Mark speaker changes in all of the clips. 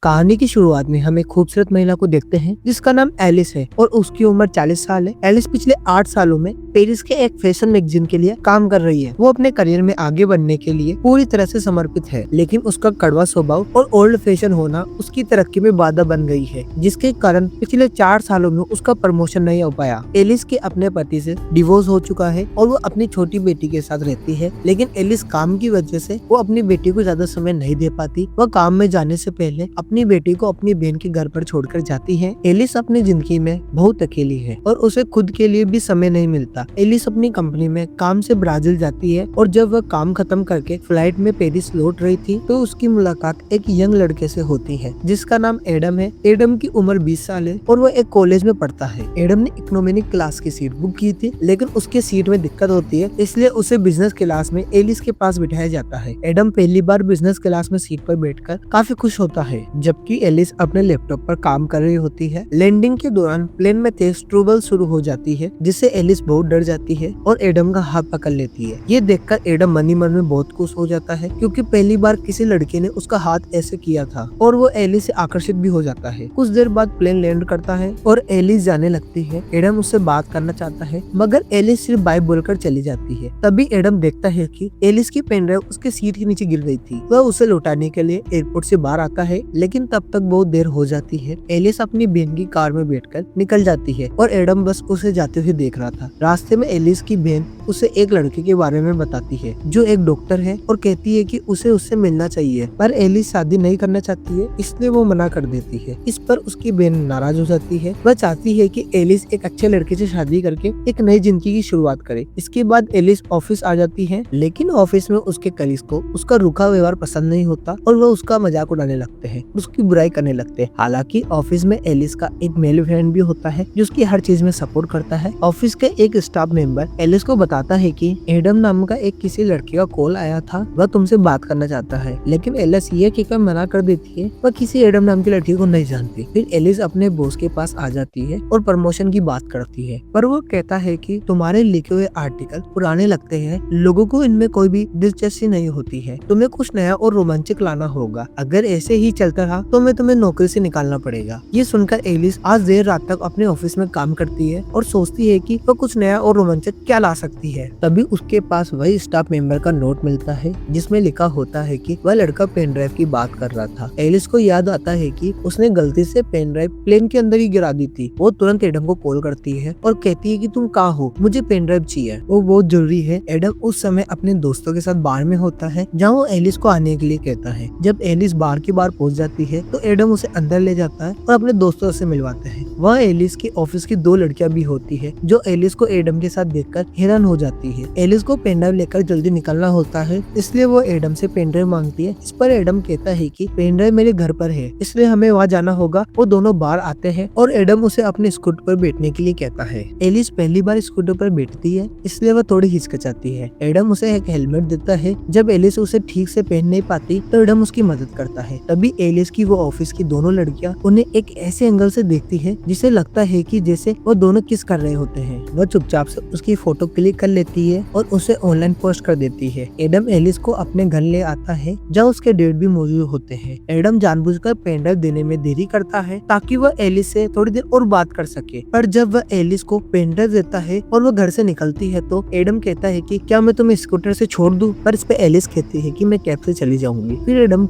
Speaker 1: कहानी की शुरुआत में हम एक खूबसूरत महिला को देखते हैं जिसका नाम एलिस है और उसकी उम्र 40 साल है। एलिस पिछले 8 सालों में पेरिस के एक फैशन मैगजीन के लिए काम कर रही है। वो अपने करियर में आगे बढ़ने के लिए पूरी तरह से समर्पित है, लेकिन उसका कड़वा स्वभाव और ओल्ड फैशन होना उसकी तरक्की में बाधा बन गई है, जिसके कारण पिछले 4 सालों में उसका प्रमोशन नहीं हो पाया। एलिस के अपने पति से डिवोर्स हो चुका है और वो अपनी छोटी बेटी के साथ रहती है, लेकिन एलिस काम की वजह से वो अपनी बेटी को ज्यादा समय नहीं दे पाती। वह काम में जाने से पहले अपनी बेटी को अपनी बहन के घर पर छोड़कर जाती है। एलिस अपनी जिंदगी में बहुत अकेली है और उसे खुद के लिए भी समय नहीं मिलता। एलिस अपनी कंपनी में काम से ब्राजील जाती है और जब वह काम खत्म करके फ्लाइट में पेरिस लौट रही थी तो उसकी मुलाकात एक यंग लड़के से होती है जिसका नाम एडम है। एडम की उम्र 20 साल है और वह एक कॉलेज में पढ़ता है। एडम ने इकोनॉमी क्लास की सीट बुक की थी, लेकिन उसके सीट में दिक्कत होती है, इसलिए उसे बिजनेस क्लास में एलिस के पास बिठाया जाता है। एडम पहली बार बिजनेस क्लास में सीट पर बैठकर काफी खुश होता है, जबकि एलिस अपने लैपटॉप पर काम कर रही होती है। लैंडिंग के दौरान प्लेन में तेज ट्रबल शुरू हो जाती है, जिससे एलिस बहुत डर जाती है और एडम का हाथ पकड़ लेती है। ये देखकर एडम मन ही मन में बहुत खुश हो जाता है, क्योंकि पहली बार किसी लड़के ने उसका हाथ ऐसे किया था, और वो एलिस से आकर्षित भी हो जाता है। कुछ देर बाद प्लेन लैंड करता है और एलिस जाने लगती है। एडम उससे बात करना चाहता है, मगर एलिस सिर्फ बाय बोलकर चली जाती है। तभी एडम देखता है कि एलिस की पेन ड्राइव उसके सीट के नीचे गिर गई थी। वह उसे लौटाने के लिए एयरपोर्ट से बाहर आता है, लेकिन तब तक बहुत देर हो जाती है। एलिस अपनी बहन की कार में बैठकर निकल जाती है और एडम बस उसे जाते हुए देख रहा था। रास्ते में एलिस की बहन उसे एक लड़के के बारे में बताती है जो एक डॉक्टर है और कहती है कि उसे उससे मिलना चाहिए, पर एलिस शादी नहीं करना चाहती है, इसलिए वो मना कर देती है। इस पर उसकी बहन नाराज हो जाती है। वह चाहती है कि एलिस एक अच्छे लड़के से शादी करके एक नई जिंदगी की शुरुआत करे। इसके बाद एलिस ऑफिस आ जाती है, लेकिन ऑफिस में उसके कलीग्स को उसका रूखा व्यवहार पसंद नहीं होता और वह उसका मजाक उड़ाने लगते हैं, उसकी बुराई करने लगते हैं। हालांकि ऑफिस में एलिस का एक मेल फ्रेंड भी होता है जो उसकी हर चीज में सपोर्ट करता है। ऑफिस के एक स्टाफ मेंबर एलिस को बताता है कि एडम नाम का एक किसी लड़के का कॉल आया था, वह तुमसे बात करना चाहता है, लेकिन एलिस ये कहकर मना कर देती है वह किसी एडम नाम की लड़की को नहीं जानती। फिर एलिस अपने बॉस के पास आ जाती है और प्रमोशन की बात करती है, पर वो कहता है कि तुम्हारे लिखे हुए आर्टिकल पुराने लगते हैं, लोगों को इनमें कोई भी दिलचस्पी नहीं होती है, तुम्हें कुछ नया और रोमांचक लाना होगा। अगर ऐसे ही चलता रहा तो मैं तुम्हें नौकरी से निकालना पड़ेगा। ये सुनकर एलिस आज देर रात तक अपने ऑफिस में काम करती है और सोचती है कि वह कुछ नया और रोमांचक क्या ला सकती है। तभी उसके पास वही स्टाफ मेंबर का नोट मिलता है जिसमें लिखा होता है कि वह लड़का पेन ड्राइव की बात कर रहा था। एलिस को याद आता है कि उसने गलती से पेन ड्राइव प्लेन के अंदर ही गिरा दी थी। वो तुरंत एडम को कॉल करती है और कहती है कि तुम कहाँ हो, मुझे पेन ड्राइव चाहिए, वो बहुत जरूरी है। एडम उस समय अपने दोस्तों के साथ बार में होता है, जहाँ वो एलिस को आने के लिए कहता है। जब एलिस बार की बार पहुंच जाती है तो एडम उसे अंदर ले जाता है और अपने दोस्तों से मिलवाता है। वह एलिस की ऑफिस की 2 लड़कियां भी होती है जो एलिस को एडम के साथ देखकर हैरान हो जाती है। एलिस को पेन ड्राइव लेकर जल्दी निकलना होता है, इसलिए वो एडम से पेन ड्राइव मांगती है। इस पर एडम कहता है कि पेन ड्राइव मेरे घर पर है, इसलिए हमें वहाँ जाना होगा। वो दोनों बाहर आते हैं और एडम उसे अपने स्कूटर पर बैठने के लिए कहता है। एलिस पहली बार स्कूटर पर बैठती है, इसलिए वह थोड़ी हिचकिचाती है। एडम उसे एक हेलमेट देता है। जब एलिस उसे ठीक से पहन नहीं पाती तो एडम उसकी मदद करता है। तभी एलिस की वो ऑफिस की दोनों लड़कियां उन्हें एक ऐसे एंगल से देखती है जिसे लगता है कि जैसे वो दोनों किस कर रहे होते हैं। वह चुपचाप से उसकी फोटो क्लिक कर लेती है और उसे ऑनलाइन पोस्ट कर देती है। एडम एलिस को अपने घर ले आता है, जहाँ उसके डैड भी मौजूद होते हैं। एडम जानबूझकर पेन ड्राइव देने में देरी करता है ताकि वह एलिस से थोड़ी देर और बात कर सके, पर जब वह एलिस को पेन ड्राइव देता है और वह घर से निकलती है तो एडम कहता है कि क्या मैं तुम्हें स्कूटर से छोड़ दूं, पर इस पे एलिस कहती है कि मैं कैब से चली जाऊंगी। फिर एडम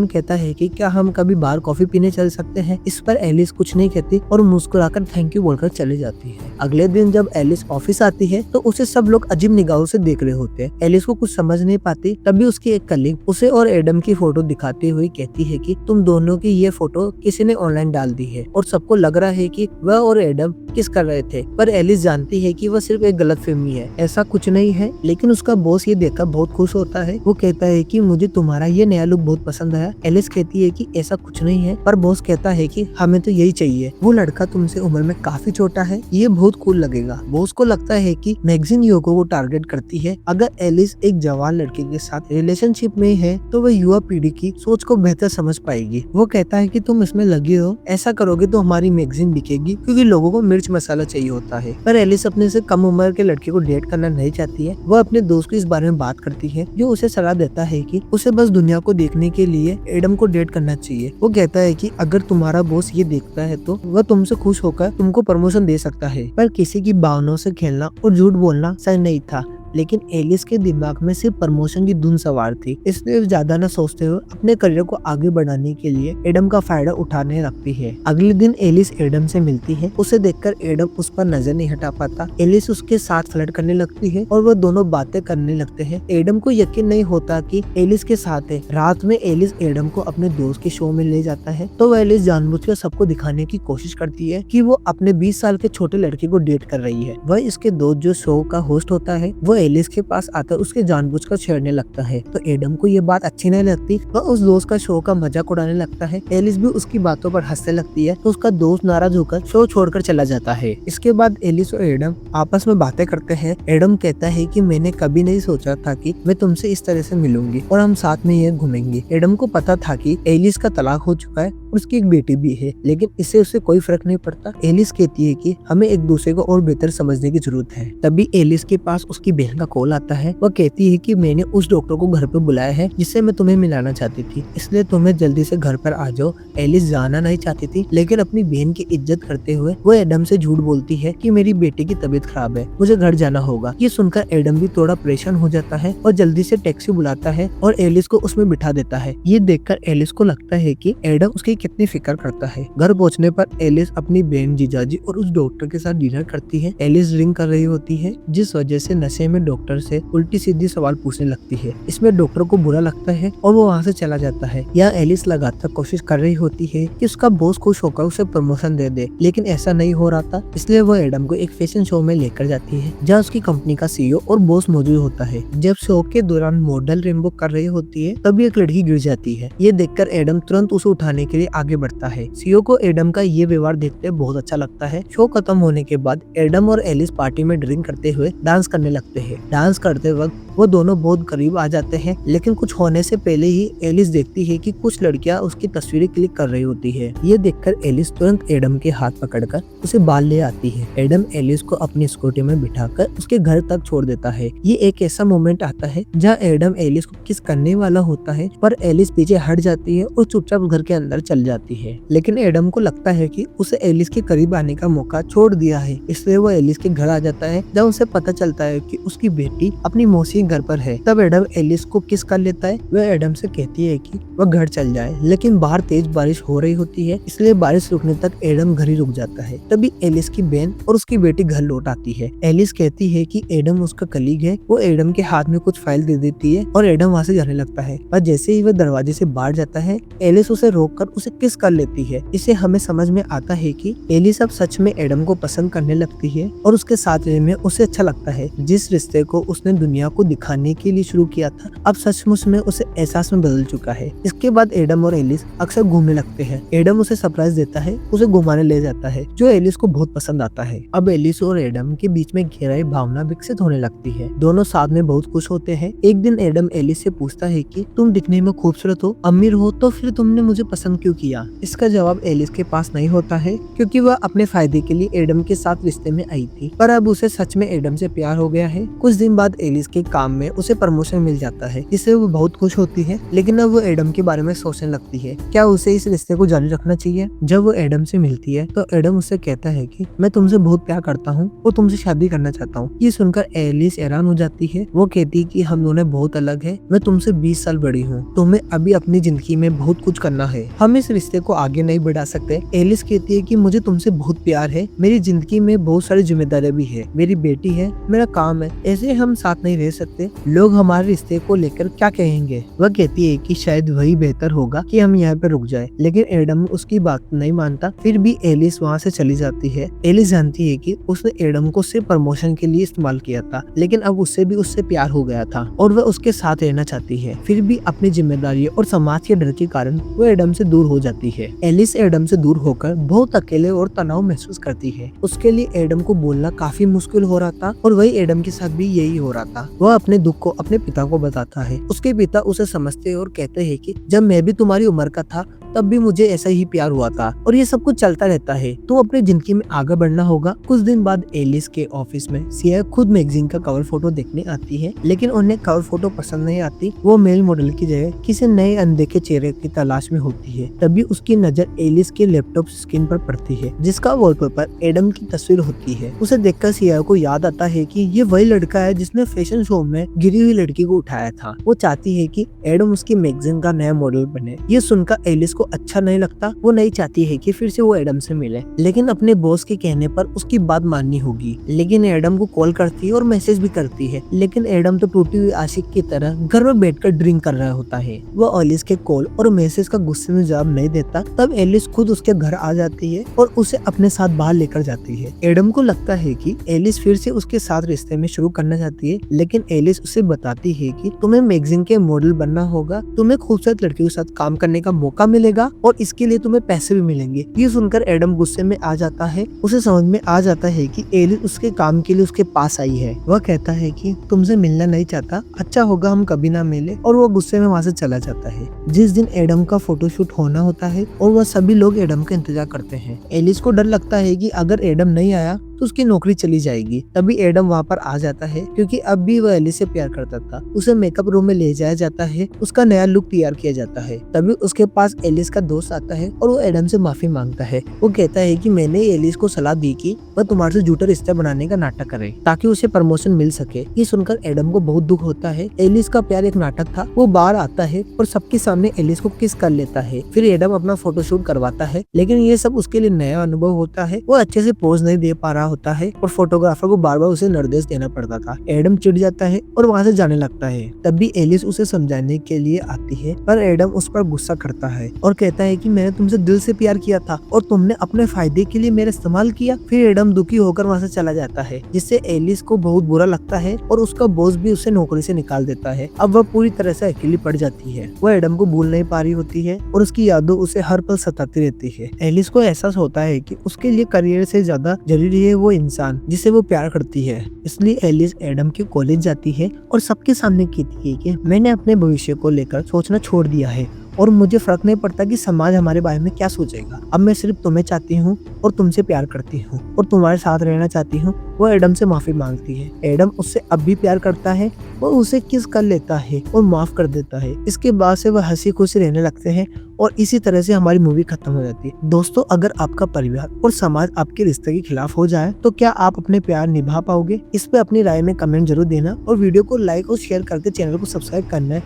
Speaker 1: कहता है कि क्या हम कभी बाहर कॉफी पीने चल सकते हैं। इस पर एलिस कुछ नहीं कहती और मुस्कुराकर थैंक यू बोलकर चली जाती है। अगले दिन जब एलिस ऑफिस आती है तो उसे सब लोग अजीब निगाहों से देख रहे होते हैं। एलिस को कुछ समझ नहीं पाती। तभी उसकी एक कलीग उसे और एडम की फोटो दिखाते हुए कहती है कि तुम दोनों की ये फोटो किसी ने ऑनलाइन डाल दी है और सबको लग रहा है कि वह और एडम किस कर रहे थे, पर एलिस जानती है कि वह सिर्फ एक गलतफहमी है, ऐसा कुछ नहीं है। लेकिन उसका बॉस ये देखकर बहुत खुश होता है। वो कहता है कि मुझे तुम्हारा ये नया लुक बहुत पसंद आया। एलिस कहती है कि ऐसा कुछ नहीं है, पर बॉस कहता है कि हमें तो यही चाहिए, वो लड़का तुमसे उम्र में काफी छोटा है, ये बहुत कूल लगेगा। बॉस को लगता है कि मैगजीन युवकों को टारगेट करती है। अगर एलिस एक जवान लड़के के साथ रिलेशनशिप में है तो वह युवा पीढ़ी की सोच को बेहतर समझ पाएगी। वो कहता है कि तुम इसमें लगे हो, ऐसा करोगे तो हमारी मैगजीन बिकेगी, क्योंकि लोगों को मिर्च मसाला चाहिए होता है। पर एलिस अपने से कम उम्र के लड़के को डेट करना नहीं चाहती है। वह अपने दोस्त को इस बारे में बात करती है, जो उसे सलाह देता है कि उसे बस दुनिया को देखने के लिए एडम को तुमको डेट करना चाहिए। वो कहता है कि अगर तुम्हारा बॉस ये देखता है तो वह तुमसे खुश होकर तुमको प्रमोशन दे सकता है। पर किसी की भावनाओं से खेलना और झूठ बोलना सही नहीं था, लेकिन एलिस के दिमाग में सिर्फ प्रमोशन की धुन सवार थी। इसलिए ज्यादा न सोचते हुए अपने करियर को आगे बढ़ाने के लिए एडम का फायदा उठाने लगती है। अगले दिन एलिस एडम से मिलती है। उसे देखकर एडम उस पर नजर नहीं हटा पाता। एलिस उसके साथ फ्लर्ट करने लगती है और वह दोनों बातें करने लगते हैं। एडम को यकीन नहीं होता कि एलिस के साथ है। रात में एलिस एडम को अपने दोस्त के शो में ले जाता है तो वह एलिस जानबूझकर सबको दिखाने की कोशिश करती है कि वो अपने 20 साल के छोटे लड़के को डेट कर रही है। वह इसके दोस्त जो शो का होस्ट होता है वो एलिस के पास आकर उसके जानबूझकर छेड़ने लगता है। तो एडम को ये बात अच्छी नहीं लगती। वह उस दोस्त का शो का मजाक उड़ाने लगता है। एलिस भी उसकी बातों पर हंसने लगती है तो उसका दोस्त नाराज होकर शो छोड़कर चला जाता है। इसके बाद एलिस और एडम आपस में बातें करते हैं। एडम कहता है कि मैंने कभी नहीं सोचा था कि मैं तुमसे इस तरह से मिलूंगी और हम साथ में ये घूमेंगे। एडम को पता था कि एलिस का तलाक हो चुका है, उसकी एक बेटी भी है, लेकिन इससे उसे कोई फर्क नहीं पड़ता। एलिस कहती है कि हमें एक दूसरे को और बेहतर समझने की जरूरत है। तभी एलिस के पास उसकी बहन का कॉल आता है। वह कहती है कि मैंने उस डॉक्टर को घर पर बुलाया है जिससे मैं तुम्हें मिलाना चाहती थी, इसलिए तुम्हें जल्दी से घर पर आ जाओ। एलिस जाना नहीं चाहती थी, लेकिन अपनी बहन की इज्जत करते हुए वो एडम से झूठ बोलती है कि मेरी बेटी की तबीयत खराब है, मुझे घर जाना होगा। ये सुनकर एडम भी थोड़ा परेशान हो जाता है और जल्दी से टैक्सी बुलाता है और एलिस को उसमें बिठा देता है। ये देखकर एलिस को लगता है कि एडम उसकी कितनी फिक्र करता है। घर पहुंचने पर एलिस अपनी बहन, जीजाजी और उस डॉक्टर के साथ डिनर करती है। एलिस ड्रिंक कर रही होती है, जिस वजह से नशे में डॉक्टर से उल्टी सीधी सवाल पूछने लगती है। इसमें डॉक्टर को बुरा लगता है और वो वहाँ से चला जाता है। यहाँ एलिस लगातार कोशिश कर रही होती है कि उसका बॉस खुश होकर उसे प्रमोशन दे दे, लेकिन ऐसा नहीं हो रहा था। इसलिए वो एडम को एक फैशन शो में लेकर जाती है जहाँ उसकी कंपनी का सीईओ और बॉस मौजूद होता है। जब शो के दौरान मॉडल रेनबो कर रही होती है तभी एक लड़की गिर जाती है। ये देखकर एडम तुरंत उसे उठाने के लिए आगे बढ़ता है। सीईओ को एडम का ये व्यवहार देखते बहुत अच्छा लगता है। शो खत्म होने के बाद एडम और एलिस पार्टी में ड्रिंक करते हुए डांस करने लगते हैं। डांस करते वक्त वो दोनों बहुत करीब आ जाते हैं, लेकिन कुछ होने से पहले ही एलिस देखती है कि कुछ लड़कियां उसकी तस्वीरें क्लिक कर रही होती है। ये देखकर एलिस तुरंत एडम के हाथ पकड़कर उसे बाल ले आती है। एडम एलिस को अपनी स्कूटी में बिठाकर उसके घर तक छोड़ देता है। ये एक ऐसा मोमेंट आता है जहाँ एडम एलिस को किस करने वाला होता है, पर एलिस पीछे हट जाती है और चुपचाप घर के अंदर चल जाती है। लेकिन एडम को लगता है कि उसे एलिस के करीब आने का मौका छोड़ दिया है, इसलिए वो एलिस के घर आ जाता है। जब उसे पता चलता है कि उसकी बेटी अपनी मौसी घर पर है, तब एडम एलिस को किस कर लेता है। वह एडम से कहती है कि वह घर चल जाए, लेकिन बाहर तेज बारिश हो रही होती है, इसलिए बारिश रुकने तक एडम घर ही रुक जाता है। तभी एलिस की बहन और उसकी बेटी घर लौट आती है। एलिस कहती है कि एडम उसका कलीग है। वो एडम के हाथ में कुछ फाइल दे देती है और एडम वहाँ से जाने लगता है। पर जैसे ही वह दरवाजे से बाहर जाता है, एलिस उसे रोककर उसे किस कर लेती है। इसे हमें समझ में आता है कि एलिस अब सच में एडम को पसंद करने लगती है और उसके साथ रहने में उसे अच्छा लगता है। जिस रिश्ते को उसने दुनिया को दिखाने के लिए शुरू किया था, अब सचमुच में उसे एहसास में बदल चुका है। इसके बाद एडम और एलिस अक्सर घूमने लगते हैं। एडम उसे सरप्राइज देता है, उसे घुमाने ले जाता है, जो एलिस को बहुत पसंद आता है। अब एलिस और एडम के बीच में गहराई भावना विकसित होने लगती है। दोनों साथ में बहुत खुश होते हैं। एक दिन एडम एलिस से पूछता है कि तुम दिखने में खूबसूरत हो, अमीर हो, तो फिर तुमने मुझे पसंद क्यों किया? इसका जवाब एलिस के पास नहीं होता है, क्योंकि वह अपने फायदे के लिए एडम के साथ रिश्ते में आई थी, पर अब उसे सच में एडम से प्यार हो गया है। कुछ दिन बाद एलिस के काम में उसे प्रमोशन मिल जाता है, जिससे वो बहुत खुश होती है। लेकिन अब वो एडम के बारे में सोचने लगती है, क्या उसे इस रिश्ते को जारी रखना चाहिए? जब वो एडम से मिलती है तो एडम उससे कहता है कि मैं तुमसे बहुत प्यार करता हूँ और तुमसे शादी करना चाहता हूँ। ये सुनकर एलिस हैरान हो जाती है। वो कहती है कि हम दोनों बहुत अलग है, मैं तुमसे 20 साल बड़ी हूँ, तुम्हें अभी अपनी जिंदगी में बहुत कुछ करना है, हम इस रिश्ते को आगे नहीं बढ़ा सकते। एलिस कहती है कि मुझे तुमसे बहुत प्यार है, मेरी जिंदगी में बहुत सारी जिम्मेदारियां भी है, मेरी बेटी है, मेरा काम है, ऐसे हम साथ नहीं रह सकते, लोग हमारे रिश्ते को लेकर क्या कहेंगे? वह कहती है कि शायद वही बेहतर होगा कि हम यहाँ पे रुक जाए, लेकिन एडम उसकी बात नहीं मानता। फिर भी एलिस वहाँ से चली जाती है। एलिस जानती है कि उसने एडम को सिर्फ प्रमोशन के लिए इस्तेमाल किया था, लेकिन अब उससे प्यार हो गया था और वह उसके साथ रहना चाहती है। फिर भी अपनी जिम्मेदारी और समाज के डर के कारण वो एडम से दूर हो जाती है। एलिस एडम से दूर होकर बहुत अकेले और तनाव महसूस करती है। उसके लिए एडम को बोलना काफी मुश्किल हो रहा था और वही एडम के साथ भी यही हो रहा था। वह अपने दुख को अपने पिता को बताता है। उसके पिता उसे समझते और कहते हैं कि जब मैं भी तुम्हारी उम्र का था तब भी मुझे ऐसा ही प्यार हुआ था और ये सब कुछ चलता रहता है, तो अपनी जिंदगी में आगे बढ़ना होगा। कुछ दिन बाद एलिस के ऑफिस में सिया खुद मैगजीन का कवर फोटो देखने आती है, लेकिन उन्हें कवर फोटो पसंद नहीं आती। वो मेल मॉडल की जगह किसी नए अनदेखे चेहरे की तलाश में होती है। तभी उसकी नजर एलिस के लैपटॉप स्क्रीन पर पड़ती है, जिसका वॉलपेपर एडम की तस्वीर होती है। उसे देखकर सिया को याद आता है कि ये वही लड़का है जिसने फैशन शो में गिरी हुई लड़की को उठाया था। वो चाहती है कि एडम उसकी मैगजीन का नया मॉडल बने। ये सुनकर एलिस को अच्छा नहीं लगता। वो नहीं चाहती है कि फिर से वो एडम से मिले, लेकिन अपने बॉस के कहने पर उसकी बात माननी होगी। लेकिन एडम को कॉल करती है और मैसेज भी करती है, लेकिन एडम तो टूटी हुई आशिक की तरह घर में बैठकर ड्रिंक कर रहा होता है। वो एलिस के कॉल और मैसेज का गुस्से में जवाब नहीं देता। तब एलिस खुद उसके घर आ जाती है और उसे अपने साथ बाहर लेकर जाती है। एडम को लगता है कि एलिस फिर से उसके साथ रिश्ते में शुरू करना चाहती है, लेकिन एलिस उसे बताती है कि तुम्हें मैगजीन के मॉडल बनना होगा, तुम्हें खूबसूरत लड़कियों के साथ काम करने का मौका मिलेगा और इसके लिए तुम्हें पैसे भी मिलेंगे। ये सुनकर एडम गुस्से में आ जाता है। उसे समझ में आ जाता है कि एलिस उसके काम के लिए उसके पास आई है। वह कहता है कि तुमसे मिलना नहीं चाहता, अच्छा होगा हम कभी ना मिले, और वो गुस्से में वहाँ से चला जाता है। जिस दिन एडम का फोटोशूट होना होता है और वह सभी लोग एडम का इंतजार करते हैं। एलिस को डर लगता है कि अगर एडम नहीं आया तो उसकी नौकरी चली जाएगी। तभी एडम वहाँ पर आ जाता है, क्योंकि अब भी वह एलिस से प्यार करता था। उसे मेकअप रूम में ले जाया जाता है, उसका नया लुक तैयार किया जाता है। तभी उसके पास एलिस का दोस्त आता है और वो एडम से माफी मांगता है। वो कहता है कि मैंने एलिस को सलाह दी कि वह तुम्हारे से झूठा रिश्ता बनाने का नाटक करे ताकि उसे प्रमोशन मिल सके। ये सुनकर एडम को बहुत दुख होता है। एलिस का प्यार एक नाटक था। वो बाहर आता है और सबके सामने एलिस को किस कर लेता है। फिर एडम अपना फोटोशूट करवाता है, लेकिन ये सब उसके लिए नया अनुभव होता है। वो अच्छे से पोज नहीं दे पा रहा होता है और फोटोग्राफर को बार बार उसे निर्देश देना पड़ता था। एडम चिढ़ जाता है और वहाँ से जाने लगता है। तब भी एलिस उसे समझाने के लिए आती है, पर एडम उस पर गुस्सा करता है और कहता है कि मैंने तुमसे दिल से प्यार किया था और तुमने अपने फायदे के लिए मेरा इस्तेमाल किया। फिर एडम दुखी होकर वहाँ से चला जाता है, जिससे एलिस को बहुत बुरा लगता है और उसका बॉस भी उसे नौकरी से निकाल देता है। अब वह पूरी तरह से अकेली पड़ जाती है। वह एडम को भूल नहीं पा रही होती है और उसकी यादों उसे हर पल सताती रहती है। एलिस को एहसास होता है कि उसके लिए करियर से ज्यादा जरूरी है वो इंसान जिसे वो प्यार करती है। इसलिए एलिस एडम के कॉलेज जाती है और सबके सामने कहती है कि मैंने अपने भविष्य को लेकर सोचना छोड़ दिया है और मुझे फर्क नहीं पड़ता कि समाज हमारे बारे में क्या सोचेगा। अब मैं सिर्फ तुम्हें चाहती हूँ और तुमसे प्यार करती हूँ और तुम्हारे साथ रहना चाहती हूँ। वो एडम से माफी मांगती है। एडम उससे अब भी प्यार करता है। वो उसे किस कर लेता है और माफ कर देता है। इसके बाद से वह हंसी खुशी रहने लगते हैं और इसी तरह से हमारी मूवी खत्म हो जाती है। दोस्तों, अगर आपका परिवार और समाज आपके रिश्ते के खिलाफ हो जाए तो क्या आप अपने प्यार निभा पाओगे? इस पे अपनी राय में कमेंट जरूर देना और वीडियो को लाइक और शेयर करके चैनल को सब्सक्राइब करना है।